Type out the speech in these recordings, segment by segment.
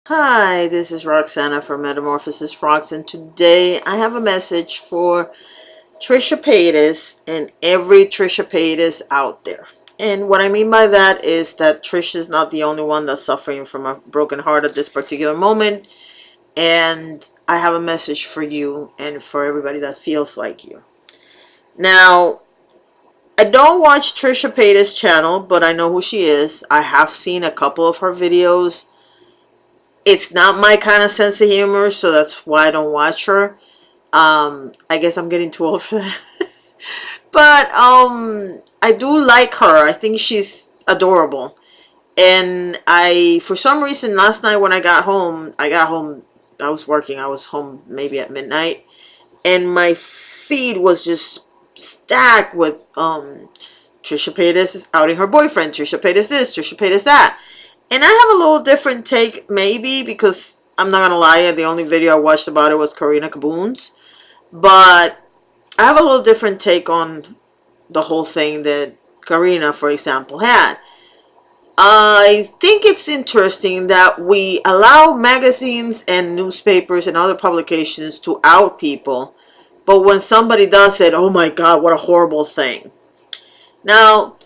Hi, this is Roxana from Metamorphosis Rocks, and today I have a message for Trisha Paytas and every Trisha Paytas out there. And what I mean by that is that Trisha is not the only one that's suffering from a broken heart at this particular moment. And I have a message for you and for everybody that feels like you. Now, I don't watch Trisha Paytas' channel, but I know who she is. I have seen a couple of her videos. It's not my kind of sense of humor, so that's why I don't watch her. I guess I'm getting too old for that. But I do like her. I think she's adorable. And for some reason, last night when I got home, I was working. I was home maybe at midnight, and my feed was just stacked with Trisha Paytas is outing her boyfriend. Trisha Paytas this. Trisha Paytas that. And I have a little different take, maybe, because I'm not gonna lie, the only video I watched about it was Karina Kaboom's. But I have a little different take on the whole thing that Karina, for example, had. I think it's interesting that we allow magazines and newspapers and other publications to out people, but when somebody does it, oh my God, what a horrible thing. Now,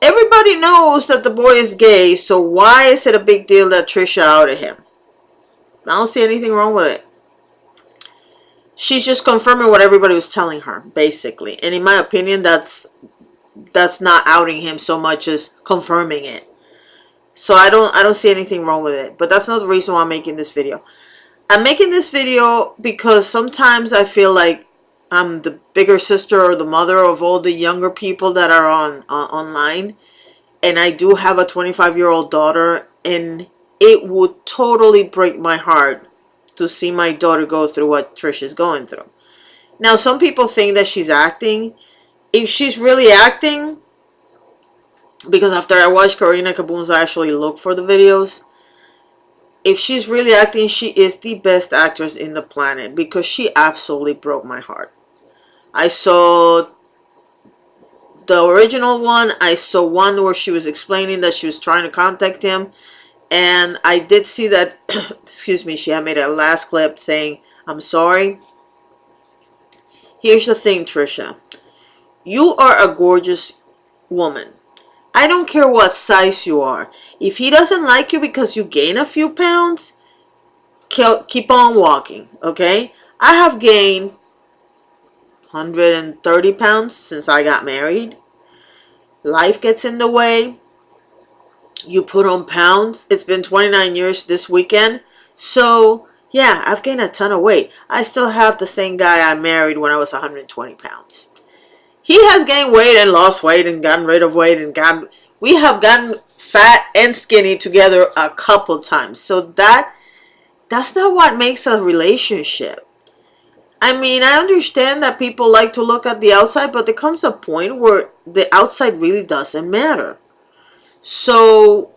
everybody knows that the boy is gay, so why is it a big deal that Trisha outed him? I don't see anything wrong with it. She's just confirming what everybody was telling her, basically. And in my opinion, that's not outing him so much as confirming it. So I don't see anything wrong with it. But that's not the reason why I'm making this video. I'm making this video because sometimes I feel like I'm the bigger sister or the mother of all the younger people that are online. And I do have a 25-year-old daughter, and it would totally break my heart to see my daughter go through what Trisha's going through. Now, some people think that she's acting. If she's really acting, because after I watched Karina Kaboom's, I actually looked for the videos. If she's really acting, she is the best actress in the planet, because she absolutely broke my heart. I saw the original one. I saw one where she was explaining that she was trying to contact him. And I did see that, excuse me, she had made a last clip saying, I'm sorry. Here's the thing, Trisha. You are a gorgeous woman. I don't care what size you are. If he doesn't like you because you gain a few pounds, keep on walking, okay? I have gained 130 pounds since I got married. Life gets in the way. You put on pounds. It's been 29 years this weekend. So, yeah, I've gained a ton of weight. I still have the same guy I married when I was 120 pounds. He has gained weight and lost weight and gotten rid of weight and we have gotten fat and skinny together a couple times. So that's not what makes a relationship. I mean, I understand that people like to look at the outside, but there comes a point where the outside really doesn't matter. So,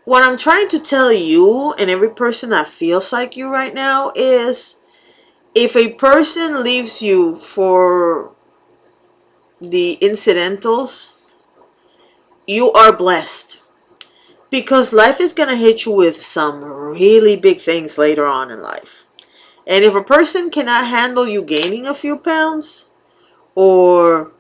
what I'm trying to tell you and every person that feels like you right now is, if a person leaves you for the incidentals, you are blessed. Because life is going to hit you with some really big things later on in life. And if a person cannot handle you gaining a few pounds, or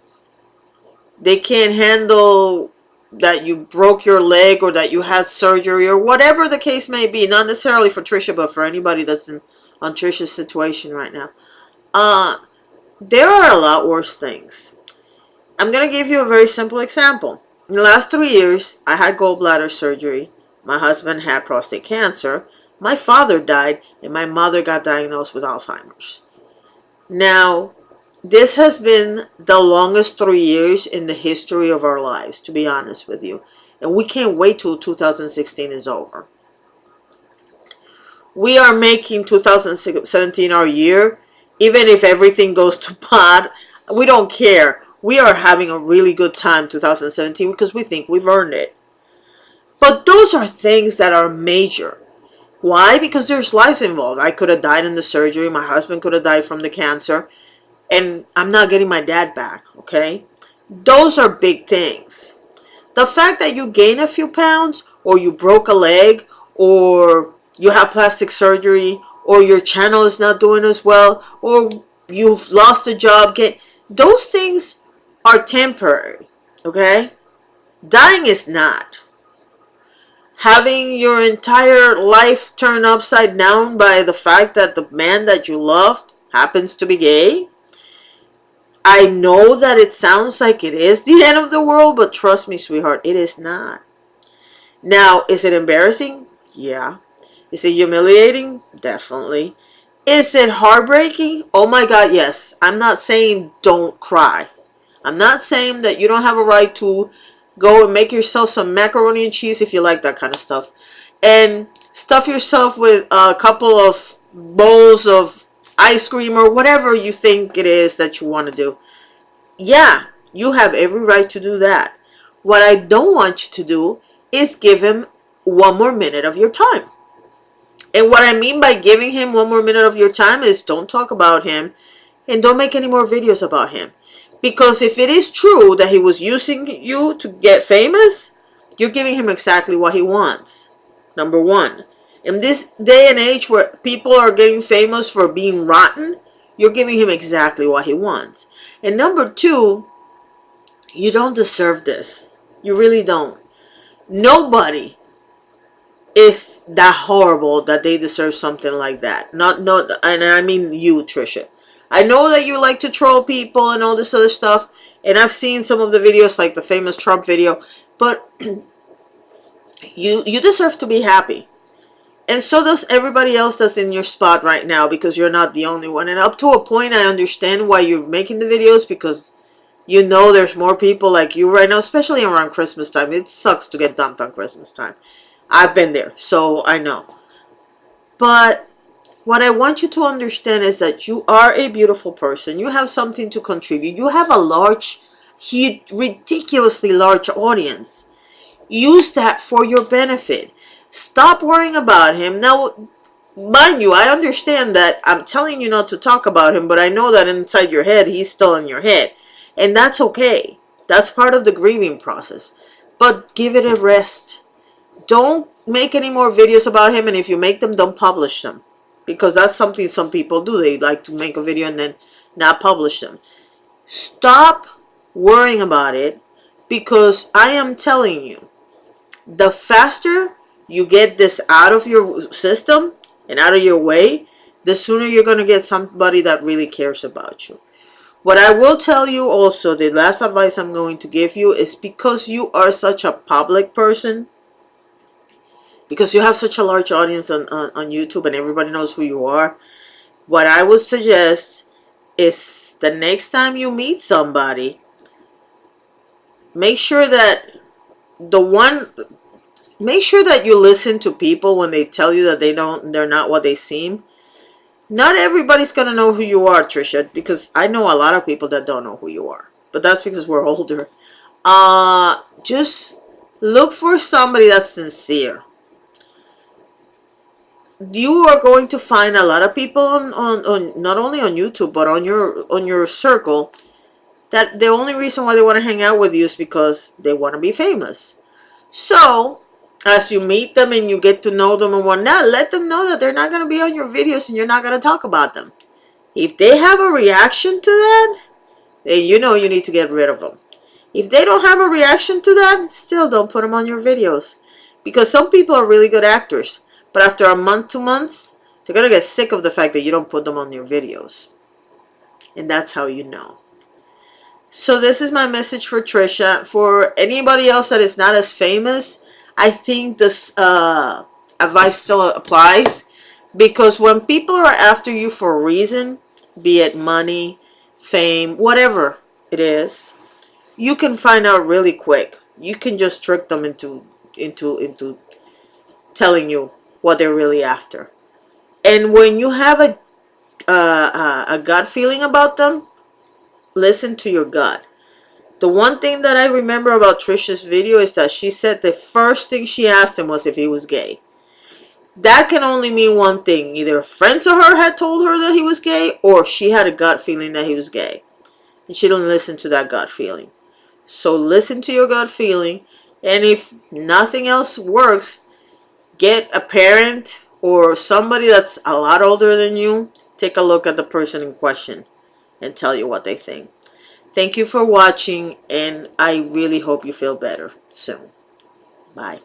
they can't handle that you broke your leg or that you had surgery or whatever the case may be, not necessarily for Trisha, but for anybody that's on Trisha's situation right now, there are a lot worse things. I'm going to give you a very simple example. In the last 3 years, I had gallbladder surgery. My husband had prostate cancer. My father died, and my mother got diagnosed with Alzheimer's. Now, this has been the longest 3 years in the history of our lives, to be honest with you. And we can't wait till 2016 is over. We are making 2017 our year. Even if everything goes to pot, we don't care. We are having a really good time 2017 because we think we've earned it. But those are things that are major. Why? Because there's lives involved. I could have died in the surgery. My husband could have died from the cancer. And I'm not getting my dad back, okay? Those are big things. The fact that you gain a few pounds, or you broke a leg, or you have plastic surgery, or your channel is not doing as well, or you've lost a job. Those things are temporary, okay? Dying is not. Having your entire life turned upside down by the fact that the man that you loved happens to be gay. I know that it sounds like it is the end of the world, but trust me, sweetheart, it is not. Now, is it embarrassing? Yeah. Is it humiliating? Definitely. Is it heartbreaking? Oh my God, yes. I'm not saying don't cry. I'm not saying that you don't have a right to go and make yourself some macaroni and cheese if you like that kind of stuff. And stuff yourself with a couple of bowls of ice cream or whatever you think it is that you want to do. Yeah, you have every right to do that. What I don't want you to do is give him one more minute of your time. And what I mean by giving him one more minute of your time is don't talk about him and don't make any more videos about him. Because if it is true that he was using you to get famous, you're giving him exactly what he wants. Number one. In this day and age where people are getting famous for being rotten, you're giving him exactly what he wants. And number two, you don't deserve this. You really don't. Nobody is that horrible that they deserve something like that. Not, and I mean you, Trisha. I know that you like to troll people and all this other stuff, and I've seen some of the videos, like the famous Trump video, but you deserve to be happy. And so does everybody else that's in your spot right now, because you're not the only one. And up to a point, I understand why you're making the videos, because you know there's more people like you right now, especially around Christmas time. It sucks to get dumped on Christmas time. I've been there, so I know. But what I want you to understand is that you are a beautiful person. You have something to contribute. You have a large, huge, ridiculously large audience. Use that for your benefit. Stop worrying about him. Now, mind you, I understand that I'm telling you not to talk about him, but I know that inside your head, he's still in your head. And that's okay. That's part of the grieving process. But give it a rest. Don't make any more videos about him, and if you make them, don't publish them. Because that's something some people do. They like to make a video and then not publish them. Stop worrying about it, because I am telling you, the faster you get this out of your system and out of your way, the sooner you're going to get somebody that really cares about you. What I will tell you also, the last advice I'm going to give you, is because you are such a public person, because you have such a large audience on YouTube and everybody knows who you are, what I would suggest is the next time you meet somebody, make sure that you listen to people when they tell you that they're not what they seem. Not everybody's going to know who you are, Trisha, because I know a lot of people that don't know who you are. But that's because we're older. Just look for somebody that's sincere. You are going to find a lot of people on not only on YouTube, but on your circle, that the only reason why they want to hang out with you is because they want to be famous. So, as you meet them and you get to know them and whatnot, let them know that they're not going to be on your videos and you're not going to talk about them. If they have a reaction to that, then you know you need to get rid of them. If they don't have a reaction to that, still don't put them on your videos. Because some people are really good actors. But after a month, 2 months, they're going to get sick of the fact that you don't put them on your videos. And that's how you know. So this is my message for Trisha. For anybody else that is not as famous, I think this advice still applies. Because when people are after you for a reason, be it money, fame, whatever it is, you can find out really quick. You can just trick them into telling you what they're really after. And when you have a gut feeling about them, listen to your gut. The one thing that I remember about Trisha's video is that she said the first thing she asked him was if he was gay. That can only mean one thing. Either friends of her had told her that he was gay, or she had a gut feeling that he was gay. And she didn't listen to that gut feeling. So listen to your gut feeling. And if nothing else works, get a parent or somebody that's a lot older than you, take a look at the person in question and tell you what they think. Thank you for watching, and I really hope you feel better soon. Bye.